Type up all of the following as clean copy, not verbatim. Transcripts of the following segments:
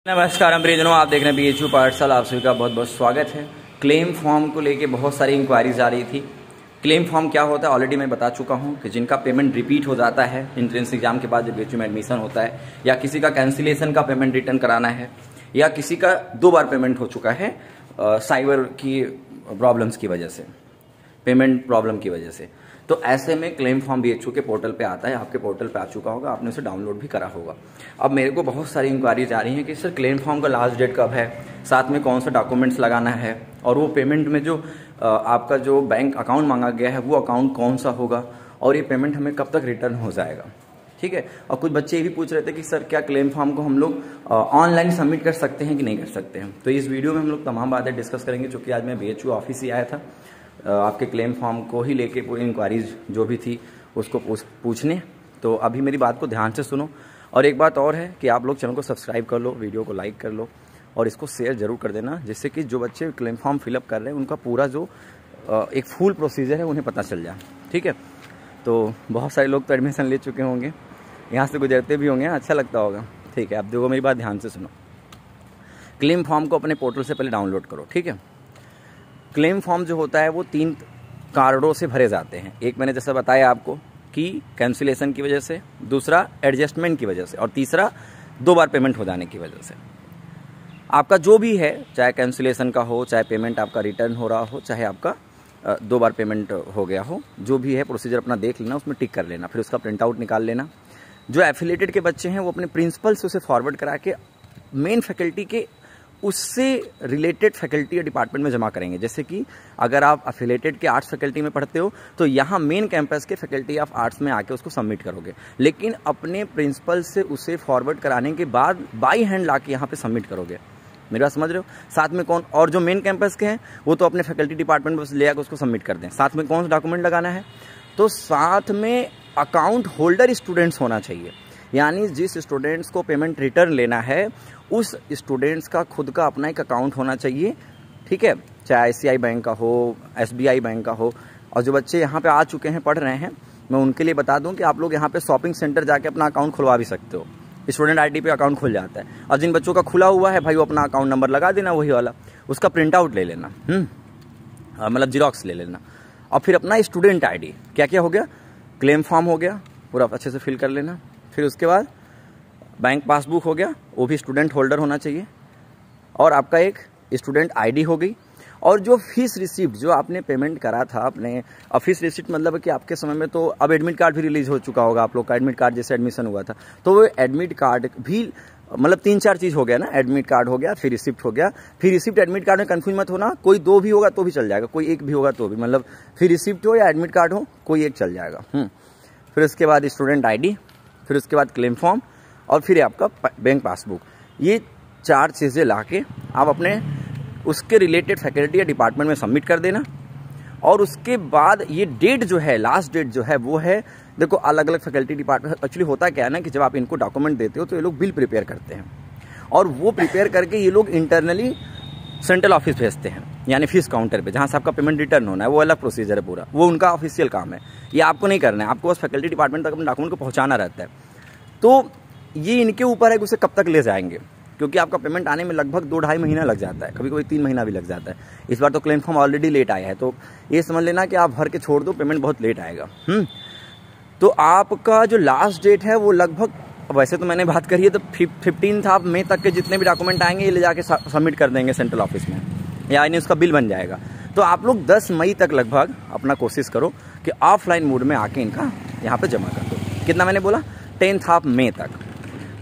नमस्कार प्रियजनों, आप देख रहे हैं BHU पाठशाला। आप सभी का बहुत बहुत स्वागत है। क्लेम फॉर्म को लेके बहुत सारी इंक्वायरीज आ रही थी। क्लेम फॉर्म क्या होता है ऑलरेडी मैं बता चुका हूं कि जिनका पेमेंट रिपीट हो जाता है एंट्रेंस एग्जाम के बाद जब BHU में एडमिशन होता है, या किसी का कैंसिलेशन का पेमेंट रिटर्न कराना है, या किसी का 2 बार पेमेंट हो चुका है साइबर की प्रॉब्लम्स की वजह से, पेमेंट प्रॉब्लम की वजह से, तो ऐसे में क्लेम फॉर्म BHU के पोर्टल पे आता है। आपके पोर्टल पे आ चुका होगा, आपने उसे डाउनलोड भी करा होगा। अब मेरे को बहुत सारी इंक्वायरीज आ रही हैं कि सर क्लेम फॉर्म का लास्ट डेट कब है, साथ में कौन सा डॉक्यूमेंट्स लगाना है, और वो पेमेंट में जो आपका जो बैंक अकाउंट मांगा गया है वो अकाउंट कौन सा होगा, और ये पेमेंट हमें कब तक रिटर्न हो जाएगा। ठीक है। और कुछ बच्चे ये भी पूछ रहे थे कि सर क्या क्लेम फॉर्म को हम लोग ऑनलाइन सबमिट कर सकते हैं कि नहीं कर सकते हैं। तो इस वीडियो में हम लोग तमाम बातें डिस्कस करेंगे। चूँकि आज मैं BHU ऑफिस ही आया था आपके क्लेम फॉर्म को ही लेके पूरी इंक्वायरीज जो भी थी उसको पूछने। तो अभी मेरी बात को ध्यान से सुनो। और एक बात और है कि आप लोग चैनल को सब्सक्राइब कर लो, वीडियो को लाइक कर लो और इसको शेयर जरूर कर देना, जिससे कि जो बच्चे क्लेम फॉर्म फिलअप कर रहे हैं उनका पूरा जो एक फुल प्रोसीजर है उन्हें पता चल जाए। ठीक है। तो बहुत सारे लोग तो एडमिशन ले चुके होंगे, यहाँ से गुजरते भी होंगे, अच्छा लगता होगा। ठीक है। अब देखो मेरी बात ध्यान से सुनो। क्लेम फॉर्म को अपने पोर्टल से पहले डाउनलोड करो। ठीक है। क्लेम फॉर्म जो होता है वो 3 कारणों से भरे जाते हैं। एक मैंने जैसा बताया आपको कि कैंसिलेशन की वजह से, दूसरा एडजस्टमेंट की वजह से, और तीसरा 2 बार पेमेंट हो जाने की वजह से। आपका जो भी है, चाहे कैंसिलेशन का हो, चाहे पेमेंट आपका रिटर्न हो रहा हो, चाहे आपका 2 बार पेमेंट हो गया हो, जो भी है प्रोसीजर अपना देख लेना, उसमें टिक कर लेना, फिर उसका प्रिंट आउट निकाल लेना। जो एफिलेटेड के बच्चे हैं वो अपने प्रिंसिपल से उसे फॉरवर्ड करा के मेन फैकल्टी के उससे रिलेटेड फैकल्टी या डिपार्टमेंट में जमा करेंगे। जैसे कि अगर आप एफिलेटेड के आर्ट्स फैकल्टी में पढ़ते हो तो यहाँ मेन कैंपस के फैकल्टी ऑफ आर्ट्स में आके उसको सबमिट करोगे, लेकिन अपने प्रिंसिपल से उसे फॉरवर्ड कराने के बाद बाई हैंड लाके यहाँ पे सबमिट करोगे। मेरी बात समझ रहे हो। साथ में कौन, और जो मेन कैंपस के हैं वो तो अपने फैकल्टी डिपार्टमेंट में ले आकर उसको सबमिट कर दें। साथ में कौन सा डॉक्यूमेंट लगाना है, तो साथ में अकाउंट होल्डर स्टूडेंट्स होना चाहिए। यानी जिस स्टूडेंट्स को पेमेंट रिटर्न लेना है उस स्टूडेंट्स का खुद का अपना एक अकाउंट होना चाहिए। ठीक है। चाहे ICI बैंक का हो, SBI बैंक का हो। और जो बच्चे यहाँ पे आ चुके हैं, पढ़ रहे हैं, मैं उनके लिए बता दूं कि आप लोग यहाँ पे शॉपिंग सेंटर जाके अपना अकाउंट खुलवा भी सकते हो। स्टूडेंट ID पे अकाउंट खुल जाता है। और जिन बच्चों का खुला हुआ है भाई, वो अपना अकाउंट नंबर लगा देना वही वाला, उसका प्रिंट आउट ले लेना, मतलब जीरोक्स ले लेना। और फिर अपना स्टूडेंट ID, क्या क्या हो गया, क्लेम फॉर्म हो गया, पूरा अच्छे से फिल कर लेना। फिर उसके बाद बैंक पासबुक हो गया, वो भी स्टूडेंट होल्डर होना चाहिए। और आपका एक स्टूडेंट ID हो गई। और जो फीस रिसिप्ट जो आपने पेमेंट करा था अपने, फीस रिसिप्ट मतलब कि आपके समय में तो अब एडमिट कार्ड भी रिलीज हो चुका होगा आप लोग का, एडमिट कार्ड जैसे एडमिशन हुआ था, तो वो एडमिट कार्ड भी मतलब 3-4 चीज हो गया ना। एडमिट कार्ड हो गया, फिर रिसिप्ट हो गया। फिर रिसिप्ट एडमिट कार्ड में कंफ्यूज मत होना, कोई 2 भी होगा तो भी चल जाएगा, कोई 1 भी होगा तो भी, मतलब फिर रिसिप्ट हो या एडमिट कार्ड हो, कोई एक चल जाएगा। फिर उसके बाद स्टूडेंट ID, फिर उसके बाद क्लेम फॉर्म, और फिर आपका बैंक पासबुक। ये 4 चीज़ें लाके आप अपने उसके रिलेटेड फैकल्टी या डिपार्टमेंट में सबमिट कर देना। और उसके बाद ये डेट जो है, लास्ट डेट जो है वो है, देखो अलग अलग फैकल्टी डिपार्टमेंट, एक्चुअली होता क्या है ना कि जब आप इनको डॉक्यूमेंट देते हो तो ये लोग बिल प्रिपेयर करते हैं, और वो प्रिपेयर करके ये लोग इंटरनली सेंट्रल ऑफिस भेजते हैं, यानी फीस काउंटर पे, जहाँ से आपका पेमेंट रिटर्न होना है। वो अलग प्रोसीजर है पूरा, वो उनका ऑफिशियल काम है, ये आपको नहीं करना है। आपको बस फैकल्टी डिपार्टमेंट तक अपने डॉक्यूमेंट को पहुँचाना रहता है। तो ये इनके ऊपर है कि उसे कब तक ले जाएंगे, क्योंकि आपका पेमेंट आने में लगभग 2-2.5 महीना लग जाता है, कभी कभी 3 महीना भी लग जाता है। इस बार तो क्लेम फॉर्म ऑलरेडी लेट आया है, तो ये समझ लेना कि आप भर के छोड़ दो, पेमेंट बहुत लेट आएगा। तो आपका जो लास्ट डेट है वो लगभग, वैसे तो मैंने बात करी है तो 15 मई तक के जितने भी डॉक्यूमेंट आएंगे ये ले जाके सबमिट कर देंगे सेंट्रल ऑफिस में, यानी उसका बिल बन जाएगा। तो आप लोग 10 मई तक लगभग अपना कोशिश करो कि ऑफलाइन मोड में आके इनका यहाँ पे जमा कर दो। कितना मैंने बोला, 10 मई तक,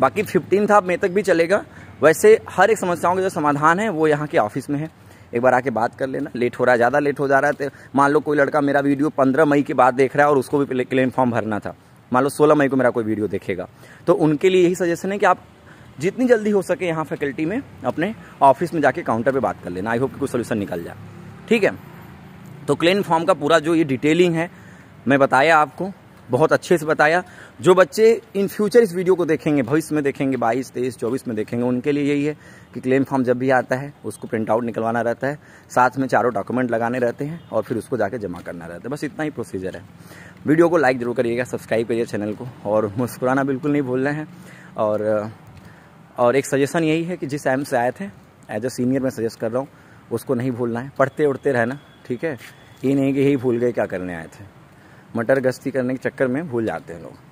बाकी 15 मई तक भी चलेगा। वैसे हर एक समस्याओं का जो समाधान है वो यहाँ के ऑफिस में है, एक बार आके बात कर लेना। लेट हो रहा है, ज़्यादा लेट हो जा रहा है तो मान लो कोई लड़का मेरा वीडियो 15 मई के बाद देख रहा है और उसको भी क्लेम फॉर्म भरना था, मान लो 16 मई को मेरा कोई वीडियो देखेगा, तो उनके लिए यही सजेशन है कि आप जितनी जल्दी हो सके यहाँ फैकल्टी में अपने ऑफिस में जाके काउंटर पे बात कर लेना। आई होप कि कुछ सोल्यूशन निकल जाए। ठीक है। तो क्लेम फॉर्म का पूरा जो ये डिटेलिंग है मैं बताया आपको, बहुत अच्छे से बताया। जो बच्चे इन फ्यूचर इस वीडियो को देखेंगे, भविष्य में देखेंगे, 22, 23, 24 में देखेंगे, उनके लिए यही है कि क्लेम फॉर्म जब भी आता है उसको प्रिंट आउट निकलवाना रहता है, साथ में 4 डॉक्यूमेंट लगाने रहते हैं और फिर उसको जाके जमा करना रहता है। बस इतना ही प्रोसीजर है। वीडियो को लाइक जरूर करिएगा, सब्सक्राइब करिए चैनल को, और मुस्कुराना बिल्कुल नहीं भूल रहे हैं। और और एक सजेशन यही है कि जिस एम से आए थे, एज अ सीनियर मैं सजेस्ट कर रहा हूँ, उसको नहीं भूलना है, पढ़ते उड़ते रहना, ठीक है। ये नहीं कि यही भूल गए क्या करने आए थे, मटर गश्ती करने के चक्कर में भूल जाते हैं लोग।